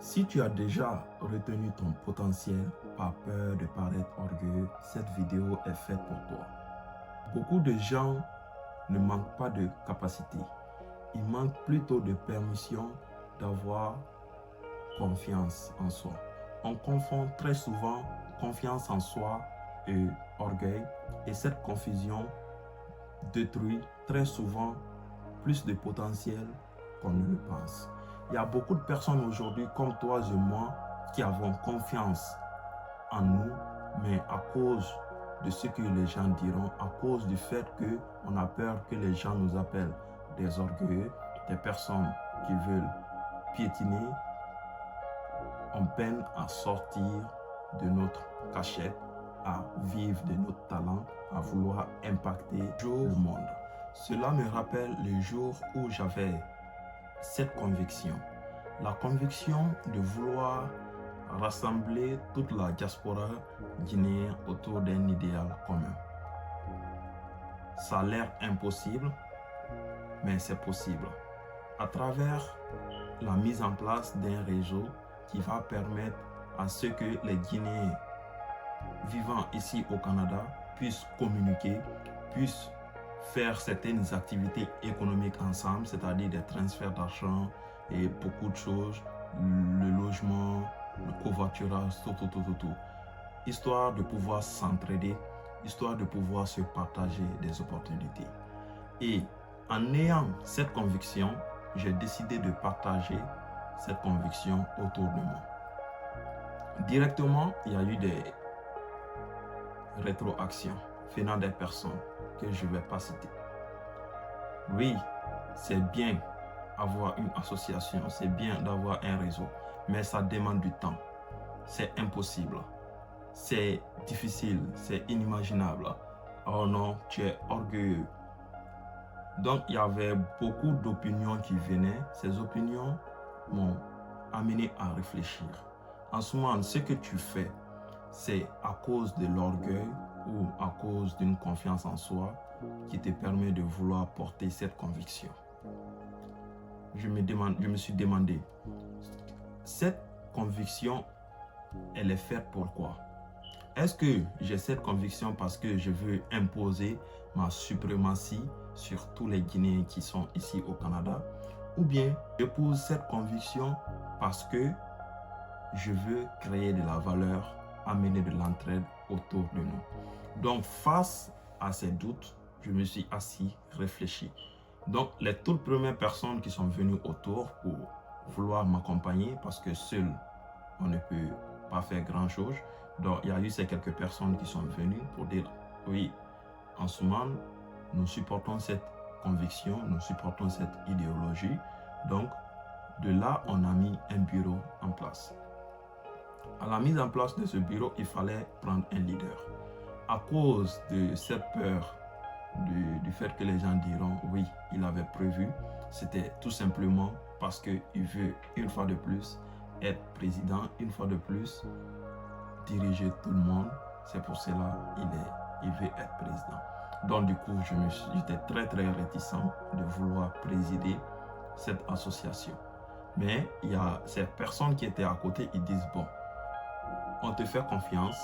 Si tu as déjà retenu ton potentiel par peur de paraître orgueilleux, cette vidéo est faite pour toi. Beaucoup de gens ne manquent pas de capacité. Ils manquent plutôt de permission d'avoir confiance en soi. On confond très souvent confiance en soi et orgueil, et cette confusion détruit très souvent plus de potentiel qu'on ne le pense. Il y a beaucoup de personnes aujourd'hui comme toi et moi qui avons confiance en nous, mais à cause de ce que les gens diront, à cause du fait qu'on a peur que les gens nous appellent des orgueilleux, des personnes qui veulent piétiner, on peine à sortir de notre cachette, à vivre de notre talent, à vouloir impacter le monde. Cela me rappelle le jour où j'avais cette conviction. La conviction de vouloir rassembler toute la diaspora guinéenne autour d'un idéal commun. Ça a l'air impossible, mais c'est possible. À travers la mise en place d'un réseau qui va permettre à ce que les Guinéens vivant ici au Canada puissent communiquer, puissent faire certaines activités économiques ensemble, c'est-à-dire des transferts d'argent et beaucoup de choses, le logement, le covoiturage, tout. Histoire de pouvoir s'entraider, histoire de pouvoir se partager des opportunités. Et en ayant cette conviction, j'ai décidé de partager cette conviction autour de moi. Directement, il y a eu des rétroactions venant des personnes que je ne vais pas citer. Oui, c'est bien avoir une association, c'est bien d'avoir un réseau, mais ça demande du temps. C'est impossible, c'est difficile, c'est inimaginable. Oh non, tu es orgueilleux. Donc, il y avait beaucoup d'opinions qui venaient. Ces opinions m'ont amené à réfléchir. En ce moment, ce que tu fais, c'est à cause de l'orgueil ou à cause d'une confiance en soi qui te permet de vouloir porter cette conviction. Je me suis demandé, cette conviction, elle est faite pour quoi? Est-ce que j'ai cette conviction parce que je veux imposer ma suprématie sur tous les Guinéens qui sont ici au Canada? Ou bien je pose cette conviction parce que je veux créer de la valeur, amener de l'entraide autour de nous? Donc face à ces doutes, je me suis assis, réfléchi. Donc les toutes premières personnes qui sont venues autour pour vouloir m'accompagner, parce que seul on ne peut pas faire grand chose. Donc il y a eu ces quelques personnes qui sont venues pour dire oui, en ce moment nous supportons cette conviction, nous supportons cette idéologie. Donc de là on a mis un bureau en place. À la mise en place de ce bureau, il fallait prendre un leader. À cause de cette peur du fait que les gens diront oui, il avait prévu, c'était tout simplement parce qu'il veut une fois de plus être président, une fois de plus diriger tout le monde. C'est pour cela qu'il veut être président. Donc du coup, j'étais très réticent de vouloir présider cette association. Mais il y a ces personnes qui étaient à côté, ils disent bon, on te fait confiance,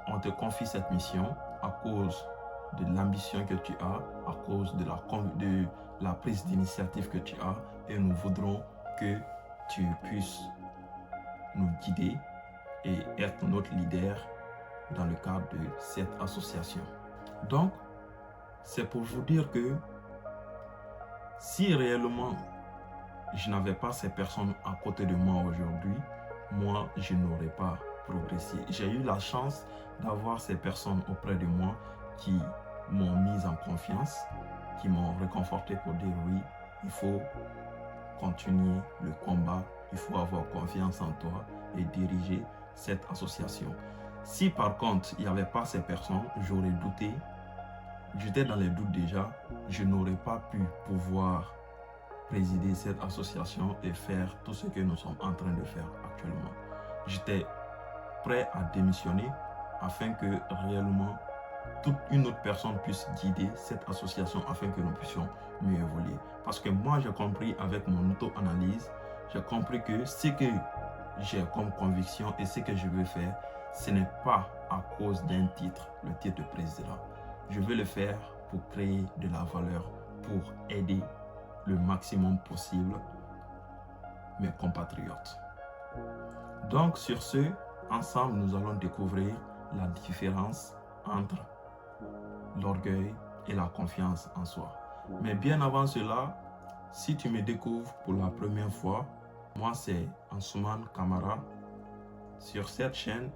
on te confie cette mission à cause de l'ambition que tu as, à cause de la prise d'initiative que tu as, et nous voudrons que tu puisses nous guider et être notre leader dans le cadre de cette association. Donc, c'est pour vous dire que si réellement je n'avais pas ces personnes à côté de moi aujourd'hui, moi, je n'aurais pas progressé. J'ai eu la chance d'avoir ces personnes auprès de moi qui m'ont mis en confiance, qui m'ont réconforté pour dire oui, il faut continuer le combat, il faut avoir confiance en toi et diriger cette association. Si par contre, il n'y avait pas ces personnes, j'aurais douté, j'étais dans les doutes déjà, je n'aurais pas pu pouvoir présider cette association et faire tout ce que nous sommes en train de faire actuellement. J'étais prêt à démissionner afin que réellement toute une autre personne puisse guider cette association afin que nous puissions mieux évoluer. Parce que moi, j'ai compris avec mon auto-analyse, j'ai compris que ce que j'ai comme conviction et ce que je veux faire, ce n'est pas à cause d'un titre, le titre de président. Je veux le faire pour créer de la valeur, pour aider le maximum possible mes compatriotes. Donc sur ce, ensemble, nous allons découvrir la différence entre l'orgueil et la confiance en soi. Mais bien avant cela, si tu me découvres pour la première fois, moi c'est Ansoumane Camara. Sur cette chaîne,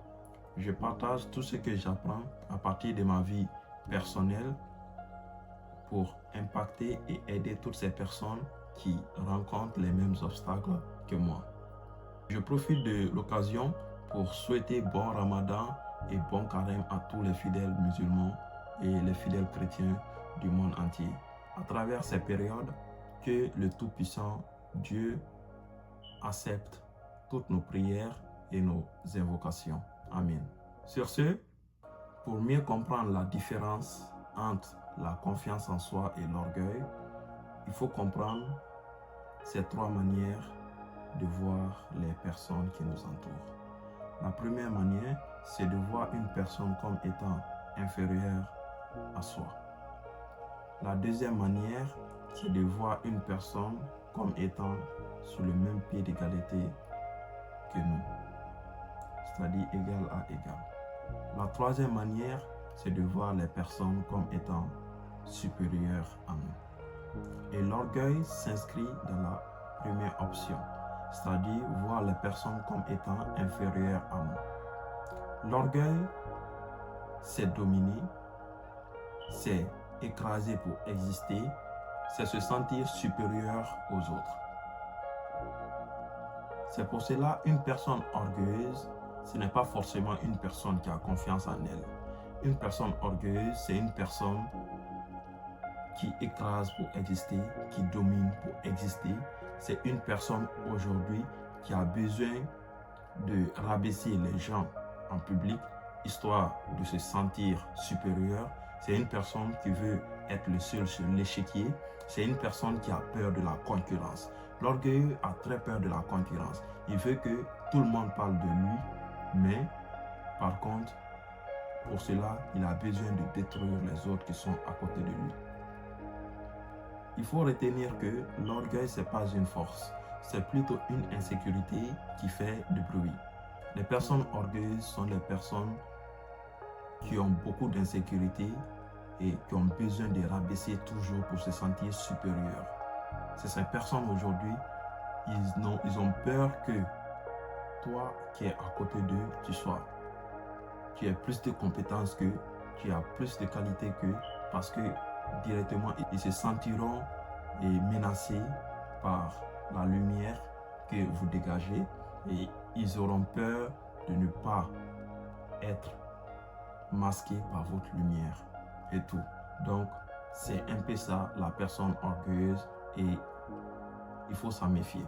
je partage tout ce que j'apprends à partir de ma vie personnelle pour impacter et aider toutes ces personnes qui rencontrent les mêmes obstacles que moi. Je profite de l'occasion pour souhaiter bon Ramadan et bon carême à tous les fidèles musulmans et les fidèles chrétiens du monde entier. À travers ces périodes, que le Tout-Puissant Dieu accepte toutes nos prières et nos invocations. Amen. Sur ce, pour mieux comprendre la différence entre la confiance en soi et l'orgueil, il faut comprendre ces trois manières de voir les personnes qui nous entourent. La première manière, c'est de voir une personne comme étant inférieure à soi. La deuxième manière, c'est de voir une personne comme étant sur le même pied d'égalité que nous, c'est-à-dire égal à égal. La troisième manière, c'est de voir les personnes comme étant supérieures à nous. Et l'orgueil s'inscrit dans la première option, c'est-à-dire voir les personnes comme étant inférieures à nous. L'orgueil, c'est dominer, c'est écraser pour exister, c'est se sentir supérieur aux autres. C'est pour cela une personne orgueilleuse, ce n'est pas forcément une personne qui a confiance en elle. Une personne orgueilleuse, c'est une personne qui écrase pour exister, qui domine pour exister. C'est une personne aujourd'hui qui a besoin de rabaisser les gens en public, histoire de se sentir supérieur. C'est une personne qui veut être le seul sur l'échiquier. C'est une personne qui a peur de la concurrence. L'orgueilleux a très peur de la concurrence. Il veut que tout le monde parle de lui, mais par contre, pour cela, il a besoin de détruire les autres qui sont à côté de lui. Il faut retenir que l'orgueil, ce n'est pas une force. C'est plutôt une insécurité qui fait du bruit. Les personnes orgueilleuses sont les personnes qui ont beaucoup d'insécurité et qui ont besoin de rabaisser toujours pour se sentir supérieurs. Ces personnes aujourd'hui, ils ont peur que toi qui es à côté d'eux, tu aies plus de compétences qu'eux, tu as plus de qualités qu'eux, parce que directement, ils se sentiront menacés par la lumière que vous dégagez et ils auront peur de ne pas être masqués par votre lumière et tout. Donc, c'est un peu ça, la personne orgueilleuse, et il faut s'en méfier.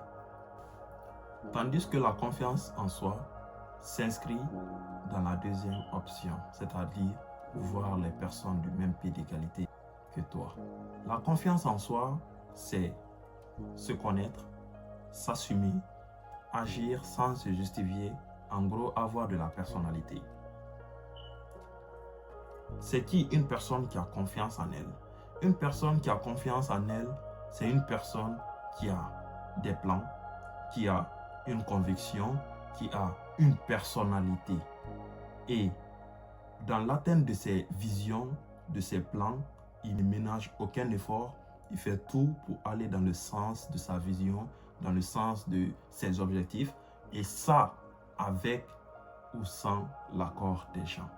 Tandis que la confiance en soi s'inscrit dans la deuxième option, c'est-à-dire voir les personnes du même pied d'égalité que toi. La confiance en soi, c'est se connaître, s'assumer, agir sans se justifier, en gros avoir de la personnalité. C'est qui une personne qui a confiance en elle? Une personne qui a confiance en elle, c'est une personne qui a des plans, qui a une conviction, qui a une personnalité. Et dans l'atteinte de ses visions, de ses plans, il ne ménage aucun effort, il fait tout pour aller dans le sens de sa vision, dans le sens de ses objectifs, et ça avec ou sans l'accord des gens.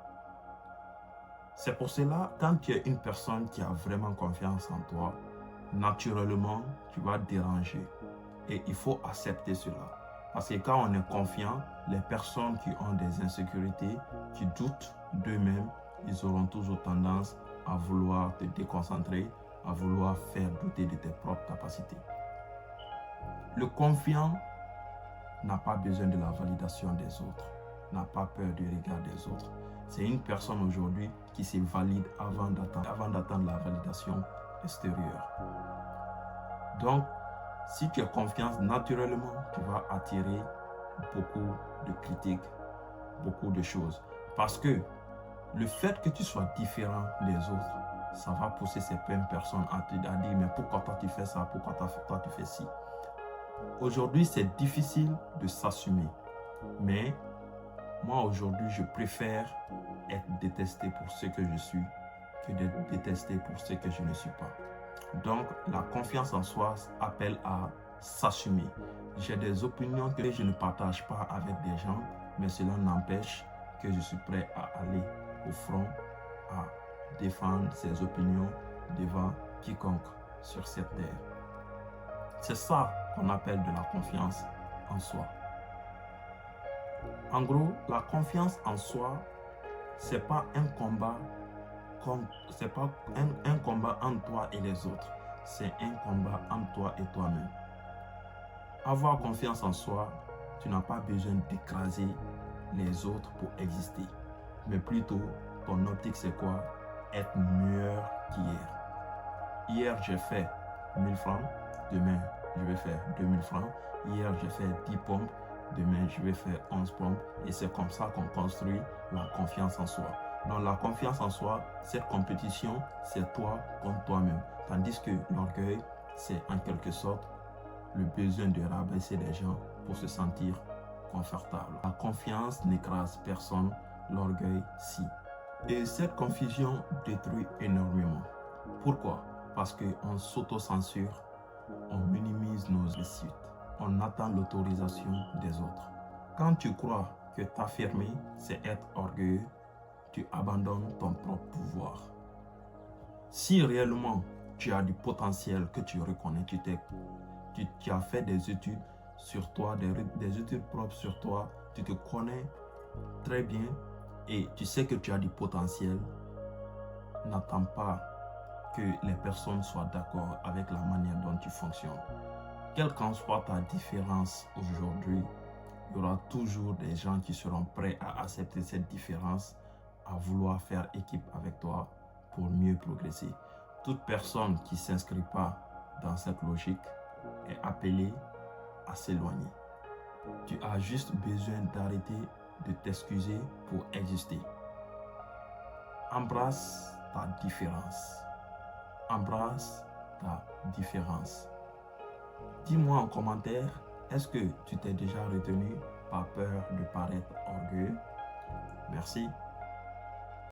C'est pour cela, quand tu es une personne qui a vraiment confiance en toi, naturellement, tu vas te déranger. Et il faut accepter cela. Parce que quand on est confiant, les personnes qui ont des insécurités, qui doutent d'eux-mêmes, ils auront toujours tendance à vouloir te déconcentrer, à vouloir faire douter de tes propres capacités. Le confiant n'a pas besoin de la validation des autres, n'a pas peur du regard des autres. C'est une personne aujourd'hui qui se valide avant d'attendre la validation extérieure. Donc, si tu as confiance, naturellement, tu vas attirer beaucoup de critiques, beaucoup de choses. Parce que le fait que tu sois différent des autres, ça va pousser certaines personnes à dire, mais pourquoi toi tu fais ça, pourquoi toi tu fais ci. Aujourd'hui, c'est difficile de s'assumer. Mais moi, aujourd'hui, je préfère être détesté pour ce que je suis que d'être détesté pour ce que je ne suis pas. Donc, la confiance en soi appelle à s'assumer. J'ai des opinions que je ne partage pas avec des gens, mais cela n'empêche que je suis prêt à aller au front, à défendre ces opinions devant quiconque sur cette terre. C'est ça qu'on appelle de la confiance en soi. En gros, la confiance en soi, c'est pas un combat c'est pas un combat entre toi et les autres, c'est un combat entre toi et toi-même. Avoir confiance en soi, tu n'as pas besoin d'écraser les autres pour exister, mais plutôt ton optique c'est quoi? Être meilleur qu'hier. Hier j'ai fait 1000 francs, demain je vais faire 2000 francs. Hier j'ai fait 10 pompes, demain je vais faire 11 pompes. Et c'est comme ça qu'on construit la confiance en soi. Donc la confiance en soi, cette compétition, c'est toi contre toi-même. Tandis que l'orgueil, c'est en quelque sorte le besoin de rabaisser les gens pour se sentir confortable. La confiance n'écrase personne, l'orgueil si. Et cette confusion détruit énormément. Pourquoi? Parce qu'on s'auto-censure, on minimise nos réussites, on attend l'autorisation des autres. Quand tu crois que t'affirmer, c'est être orgueilleux, tu abandonnes ton propre pouvoir. Si réellement tu as du potentiel que tu reconnais, tu as fait des études sur toi, des études propres sur toi, tu te connais très bien et tu sais que tu as du potentiel, n'attends pas que les personnes soient d'accord avec la manière dont tu fonctionnes. Quelle qu'en soit ta différence aujourd'hui, il y aura toujours des gens qui seront prêts à accepter cette différence, à vouloir faire équipe avec toi pour mieux progresser. Toute personne qui ne s'inscrit pas dans cette logique est appelée à s'éloigner. Tu as juste besoin d'arrêter de t'excuser pour exister. Embrasse ta différence. Embrasse ta différence. Dis-moi en commentaire, est-ce que tu t'es déjà retenu par peur de paraître orgueilleux? Merci.